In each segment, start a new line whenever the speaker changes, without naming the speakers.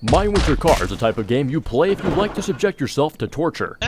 My Winter Car is the type of game you play if you like to subject yourself to torture.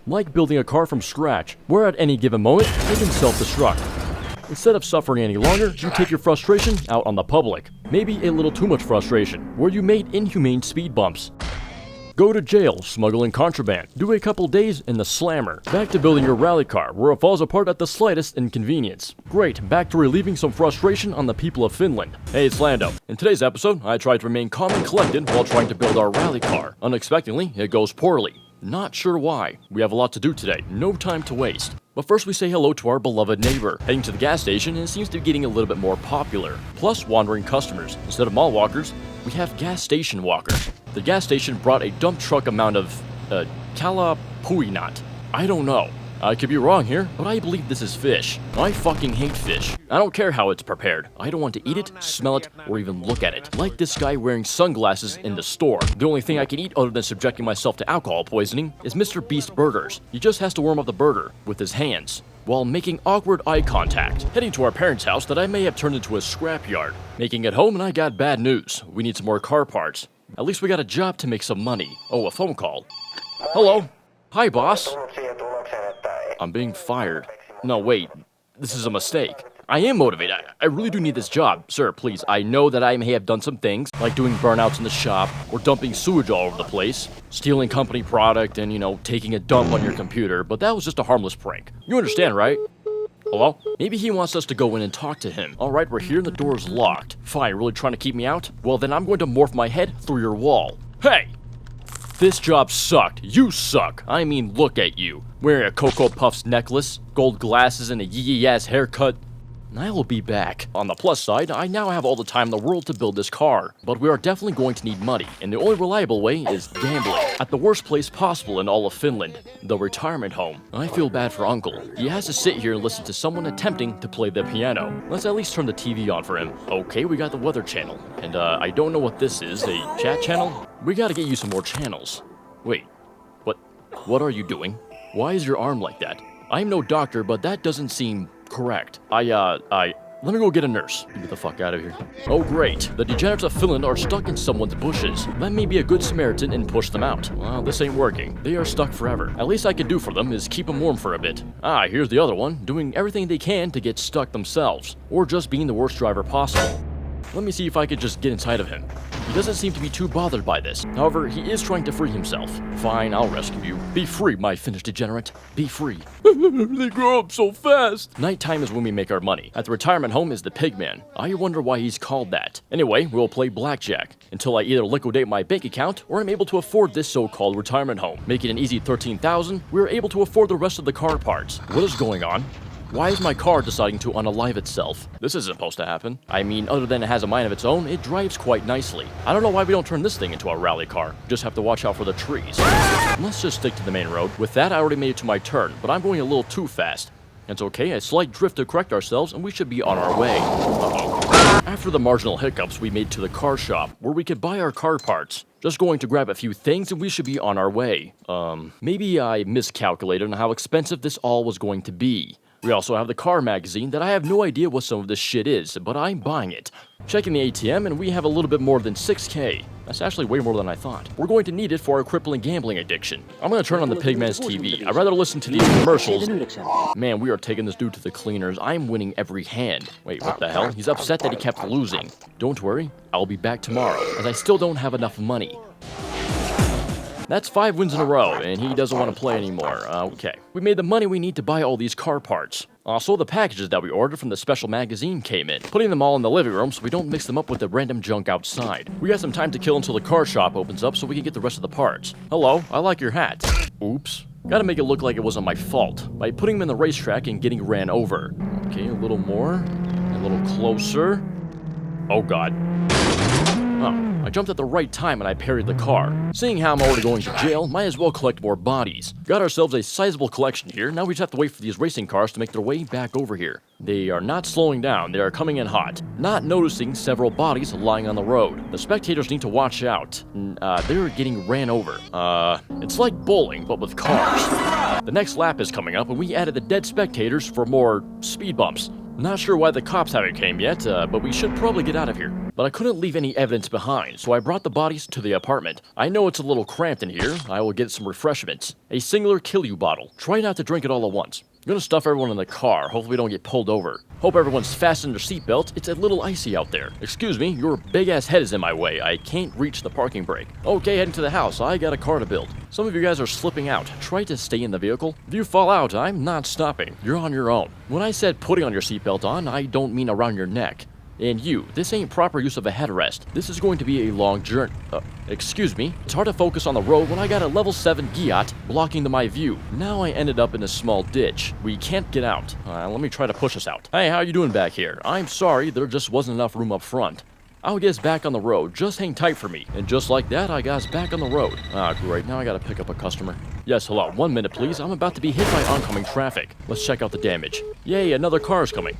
Like building a car from scratch, where at any given moment, it can self-destruct. Instead of suffering any longer, you take your frustration out on the public. Maybe a little too much frustration, where you made inhumane speed bumps. Go to jail, smuggling contraband, do a couple days in the slammer. Back to building your rally car, where it falls apart at the slightest inconvenience. Great, back to relieving some frustration on the people of Finland. Hey, it's Lando. In today's episode, I tried to remain calm and collected while trying to build our rally car. Unexpectedly, it goes poorly. Not sure why. We have a lot to do today, no time to waste. But first we say hello to our beloved neighbor. Heading to the gas station, and it seems to be getting a little bit more popular. Plus wandering customers. Instead of mall walkers, we have gas station walkers. The gas station brought a dump truck amount of, kalapuinat. I don't know. I could be wrong here, but I believe this is fish. I fucking hate fish. I don't care how it's prepared. I don't want to eat it, smell it, or even look at it. Like this guy wearing sunglasses in the store. The only thing I can eat other than subjecting myself to alcohol poisoning is Mr. Beast burgers. He just has to warm up the burger with his hands while making awkward eye contact. Heading to our parents' house that I may have turned into a scrapyard. Making it home and I got bad news. We need some more car parts. At least we got a job to make some money. Oh, a phone call. Hello. Hi, boss. I'm being fired. No, wait. This is a mistake. I am motivated. I really do need this job. Sir, please, I know that I may have done some things, like doing burnouts in the shop, or dumping sewage all over the place, stealing company product, and, taking a dump on your computer, but that was just a harmless prank. You understand, right? Hello? Maybe he wants us to go in and talk to him. Alright, we're here and the door's locked. Fine, really trying to keep me out? Well, then I'm going to morph my head through your wall. Hey! This job sucked. You suck. I mean, look at you. Wearing a Cocoa Puffs necklace, gold glasses, and a yee-yee-ass haircut. I will be back. On the plus side, I now have all the time in the world to build this car. But we are definitely going to need money, and the only reliable way is gambling. At the worst place possible in all of Finland, the retirement home. I feel bad for Uncle. He has to sit here and listen to someone attempting to play the piano. Let's at least turn the TV on for him. Okay, we got the weather channel. And I don't know what this is, a chat channel? We gotta get you some more channels. Wait, what are you doing? Why is your arm like that? I'm no doctor, but that doesn't seem correct. Let me go get a nurse. Get the fuck out of here. Oh great, the degenerates of Finland are stuck in someone's bushes. Let me be a good Samaritan and push them out. Well, this ain't working. They are stuck forever. At least I can do for them is keep them warm for a bit. Here's the other one, doing everything they can to get stuck themselves. Or just being the worst driver possible. Let me see if I could just get inside of him. He doesn't seem to be too bothered by this. However, he is trying to free himself. Fine, I'll rescue you. Be free, my Finnish degenerate. Be free. They grow up so fast. Nighttime is when we make our money. At the retirement home is the pigman. I wonder why he's called that. Anyway, we'll play blackjack. Until I either liquidate my bank account or I'm able to afford this so-called retirement home. Making an easy 13,000, we're able to afford the rest of the car parts. What is going on? Why is my car deciding to unalive itself? This isn't supposed to happen. I mean, other than it has a mind of its own, it drives quite nicely. I don't know why we don't turn this thing into a rally car. Just have to watch out for the trees. Let's just stick to the main road. With that, I already made it to my turn, but I'm going a little too fast. It's okay, a slight drift to correct ourselves, and we should be on our way. Uh-oh. After the marginal hiccups, we made to the car shop, where we could buy our car parts. Just going to grab a few things, and we should be on our way. Maybe I miscalculated on how expensive this all was going to be. We also have the car magazine that I have no idea what some of this shit is, but I'm buying it. Checking the ATM and we have a little bit more than 6K. That's actually way more than I thought. We're going to need it for our crippling gambling addiction. I'm gonna turn on the pigman's TV. I'd rather listen to these commercials. Man, we are taking this dude to the cleaners. I'm winning every hand. Wait, what the hell? He's upset that he kept losing. Don't worry, I'll be back tomorrow, as I still don't have enough money. That's 5 wins in a row, and he doesn't want to play anymore. Okay. We made the money we need to buy all these car parts. Also, the packages that we ordered from the special magazine came in, putting them all in the living room so we don't mix them up with the random junk outside. We got some time to kill until the car shop opens up so we can get the rest of the parts. Hello, I like your hat. Oops. Gotta make it look like it wasn't my fault, by putting him in the racetrack and getting ran over. Okay, a little more. A little closer. Oh god. Oh, I jumped at the right time and I parried the car. Seeing how I'm already going to jail, might as well collect more bodies. Got ourselves a sizable collection here, now we just have to wait for these racing cars to make their way back over here. They are not slowing down, they are coming in hot. Not noticing several bodies lying on the road. The spectators need to watch out. They're getting ran over. It's like bowling, but with cars. The next lap is coming up and we added the dead spectators for more speed bumps. Not sure why the cops haven't came yet, but we should probably get out of here. But I couldn't leave any evidence behind, so I brought the bodies to the apartment. I know it's a little cramped in here. I will get some refreshments. A singular kill you bottle. Try not to drink it all at once. I'm gonna stuff everyone in the car. Hopefully we don't get pulled over. Hope everyone's fastened their seatbelts. It's a little icy out there. Excuse me, your big-ass head is in my way. I can't reach the parking brake. Okay, heading to the house. I got a car to build. Some of you guys are slipping out. Try to stay in the vehicle. If you fall out, I'm not stopping. You're on your own. When I said putting on your seatbelt on, I don't mean around your neck. And you, this ain't proper use of a headrest. This is going to be a long journey. Excuse me. It's hard to focus on the road when I got a level 7 Giat blocking my view. Now I ended up in a small ditch. We can't get out. Let me try to push us out. Hey, how you doing back here? I'm sorry, there just wasn't enough room up front. I'll get us back on the road. Just hang tight for me. And just like that, I got us back on the road. Great. Now I gotta pick up a customer. Yes, hello. 1 minute, please. I'm about to be hit by oncoming traffic. Let's check out the damage. Yay, another car's coming.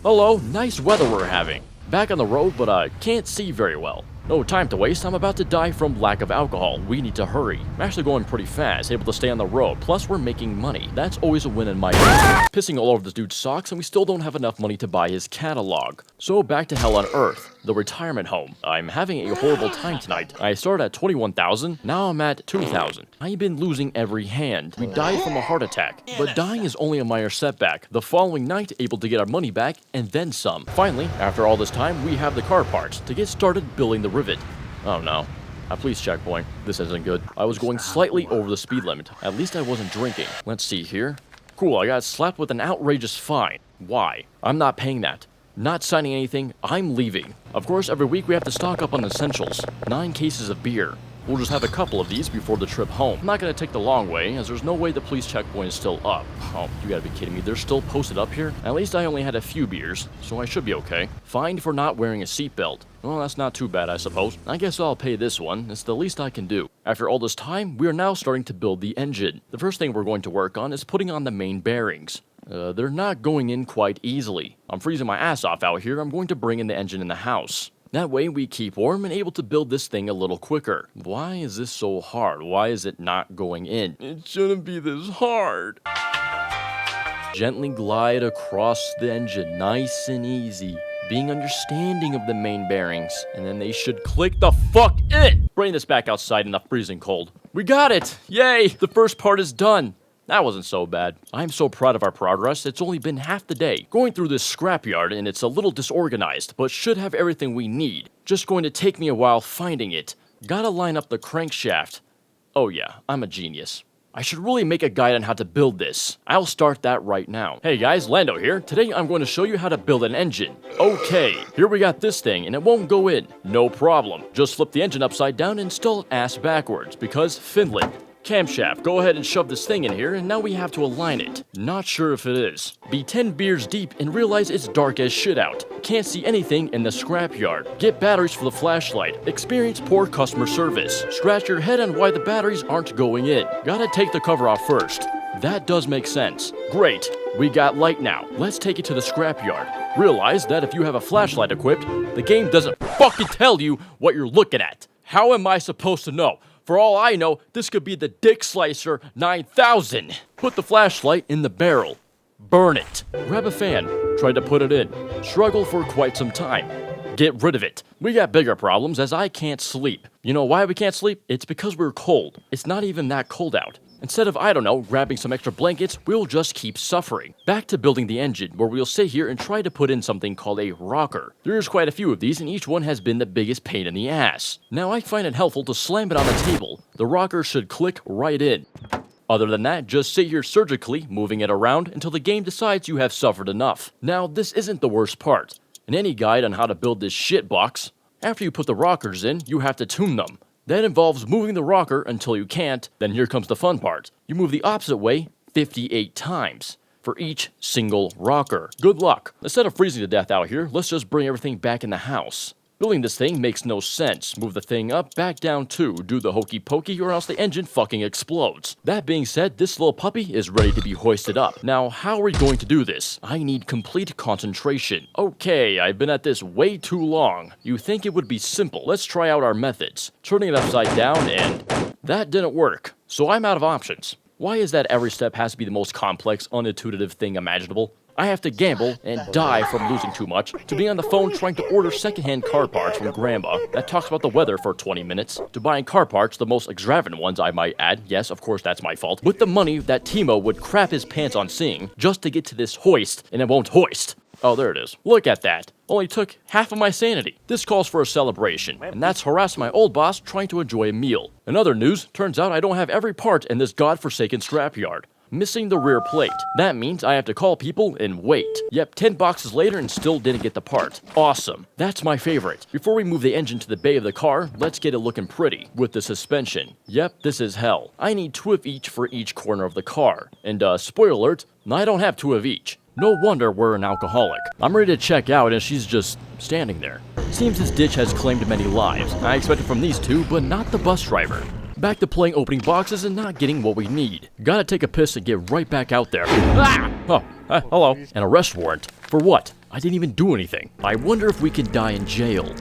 Hello, nice weather we're having. Back on the road, but I can't see very well. No time to waste, I'm about to die from lack of alcohol. We need to hurry. I'm actually going pretty fast, able to stay on the road, plus we're making money. That's always a win in my book. Pissing all over this dude's socks, and we still don't have enough money to buy his catalog. So back to hell on earth, the retirement home. I'm having a horrible time tonight. I started at 21,000, now I'm at 2,000. I've been losing every hand. We died from a heart attack, but dying is only a minor setback. The following night, able to get our money back, and then some. Finally, after all this time, we have the car parts to get started building the rivet. Oh no. Please checkpoint. This isn't good. I was going slightly over the speed limit. At least I wasn't drinking. Let's see here. Cool, I got slapped with an outrageous fine. Why? I'm not paying that. Not signing anything, I'm leaving. Of course, every week we have to stock up on essentials. 9 cases of beer. We'll just have a couple of these before the trip home. I'm not gonna take the long way, as there's no way the police checkpoint is still up. Oh, you gotta be kidding me. They're still posted up here? At least I only had a few beers, so I should be okay. Fined for not wearing a seatbelt. Well, that's not too bad, I suppose. I guess I'll pay this one. It's the least I can do. After all this time, we are now starting to build the engine. The first thing we're going to work on is putting on the main bearings. They're not going in quite easily. I'm freezing my ass off out here. I'm going to bring in the engine in the house. That way we keep warm and able to build this thing a little quicker. Why is this so hard? Why is it not going in? It shouldn't be this hard. Gently glide across the engine, nice and easy. Being understanding of the main bearings. And then they should click the fuck in! Bring this back outside in the freezing cold. We got it! Yay! The first part is done. That wasn't so bad. I'm so proud of our progress. It's only been half the day. Going through this scrapyard and it's a little disorganized, but should have everything we need. Just going to take me a while finding it. Gotta line up the crankshaft. Oh yeah, I'm a genius. I should really make a guide on how to build this. I'll start that right now. Hey guys, Lando here. Today I'm going to show you how to build an engine. Okay, here we got this thing and it won't go in. No problem. Just flip the engine upside down and install ass backwards because Finland. Camshaft, go ahead and shove this thing in here, and now we have to align it. Not sure if it is. Be 10 beers deep and realize it's dark as shit out. Can't see anything in the scrapyard. Get batteries for the flashlight. Experience poor customer service. Scratch your head on why the batteries aren't going in. Gotta take the cover off first. That does make sense. Great, we got light now. Let's take it to the scrapyard. Realize that if you have a flashlight equipped, the game doesn't fucking tell you what you're looking at. How am I supposed to know? For all I know, this could be the Dick Slicer 9000. Put the flashlight in the barrel. Burn it. Grab a fan. Try to put it in. Struggle for quite some time. Get rid of it. We got bigger problems as I can't sleep. You know why we can't sleep? It's because we're cold. It's not even that cold out. Instead of, I don't know, grabbing some extra blankets, we'll just keep suffering. Back to building the engine, where we'll sit here and try to put in something called a rocker. There's quite a few of these, and each one has been the biggest pain in the ass. Now I find it helpful to slam it on the table. The rocker should click right in. Other than that, just sit here surgically, moving it around until the game decides you have suffered enough. Now, this isn't the worst part. In any guide on how to build this shit box, after you put the rockers in, you have to tune them. That involves moving the rocker until you can't, then here comes the fun part. You move the opposite way 58 times for each single rocker. Good luck. Instead of freezing to death out here, let's just bring everything back in the house. Building this thing makes no sense. Move the thing up, back down too. Do the hokey pokey or else the engine fucking explodes. That being said, this little puppy is ready to be hoisted up. Now, how are we going to do this? I need complete concentration. Okay, I've been at this way too long. You think it would be simple. Let's try out our methods. Turning it upside down and... that didn't work. So I'm out of options. Why is that every step has to be the most complex, unintuitive thing imaginable? I have to gamble and die from losing too much, to be on the phone trying to order secondhand car parts from Grandma that talks about the weather for 20 minutes, to buying car parts, the most extravagant ones I might add, yes, of course that's my fault, with the money that Timo would crap his pants on seeing, just to get to this hoist, and it won't hoist. Oh, there it is. Look at that. Only took half of my sanity. This calls for a celebration, and that's harassing my old boss trying to enjoy a meal. In other news, turns out I don't have every part in this godforsaken scrapyard. Missing the rear plate. That means I have to call people and wait. Yep, 10 boxes later and still didn't get the part. Awesome. That's my favorite. Before we move the engine to the bay of the car, let's get it looking pretty with the suspension. Yep, this is hell. I need 2 of each for each corner of the car. And spoiler alert, I don't have 2 of each. No wonder we're an alcoholic. I'm ready to check out and she's just standing there. Seems this ditch has claimed many lives. I expected from these two, but not the bus driver. Back to playing opening boxes and not getting what we need. Gotta take a piss and get right back out there. Ah! Oh, hello. An arrest warrant. For what? I didn't even do anything. I wonder if we can die in jail.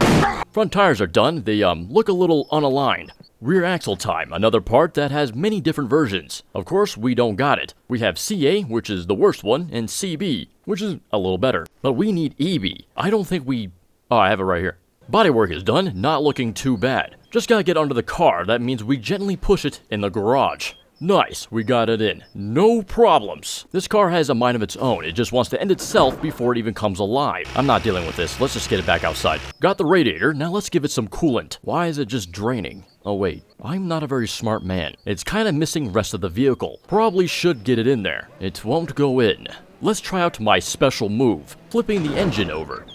Front tires are done. They, look a little unaligned. Rear axle time, another part that has many different versions. Of course, we don't got it. We have CA, which is the worst one, and CB, which is a little better. But we need EB. I don't think we... Oh, I have it right here. Bodywork is done, not looking too bad. Just gotta get under the car, that means we gently push it in the garage. Nice, we got it in. No problems. This car has a mind of its own, it just wants to end itself before it even comes alive. I'm not dealing with this, let's just get it back outside. Got the radiator, now let's give it some coolant. Why is it just draining? Oh wait, I'm not a very smart man. It's kinda missing rest of the vehicle. Probably should get it in there. It won't go in. Let's try out my special move, flipping the engine over.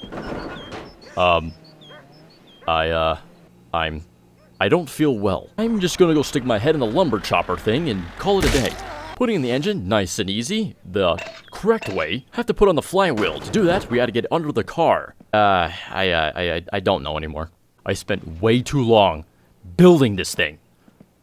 I don't feel well. I'm just gonna go stick my head in the lumber chopper thing and call it a day. Putting in the engine, nice and easy. The correct way, have to put on the flywheel. To do that, we had to get under the car. I don't know anymore. I spent way too long building this thing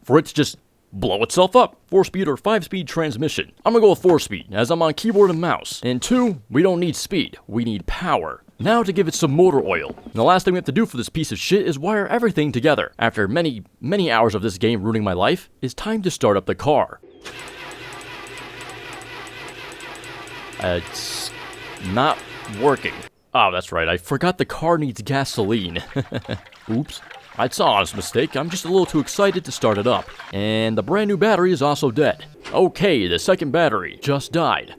for it to just blow itself up. 4-speed or 5-speed transmission. I'm gonna go with 4-speed, as I'm on keyboard and mouse. And 2, we don't need speed, we need power. Now to give it some motor oil. And the last thing we have to do for this piece of shit is wire everything together. After many hours of this game ruining my life, it's time to start up the car. It's not working. Oh, that's right, I forgot the car needs gasoline. Oops. It's an honest mistake, I'm just a little too excited to start it up. And the brand new battery is also dead. Okay, the second battery just died.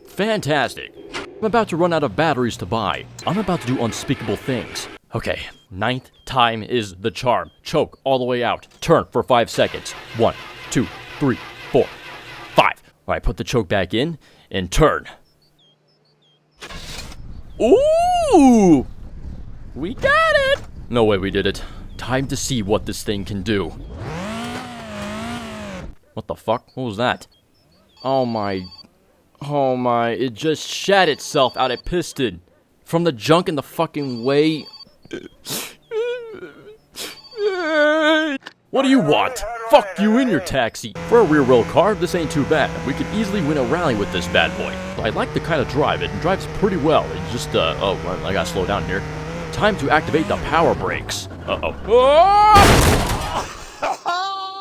Fantastic. I'm about to run out of batteries to buy. I'm about to do unspeakable things. Okay, 9th time is the charm. Choke all the way out. Turn for 5 seconds. 1, 2, 3, 4, 5. Alright, put the choke back in and turn. Ooh! We got it! No way we did it. Time to see what this thing can do. What the fuck? What was that? Oh my, it just shat itself out a piston. From the junk in the fucking way. What do you want? Fuck you in your taxi. For a rear-wheel car, this ain't too bad. We could easily win a rally with this bad boy. I like the kind of drive. It drives pretty well. It's just, oh, I gotta slow down here. Time to activate the power brakes. Uh-oh. Oh!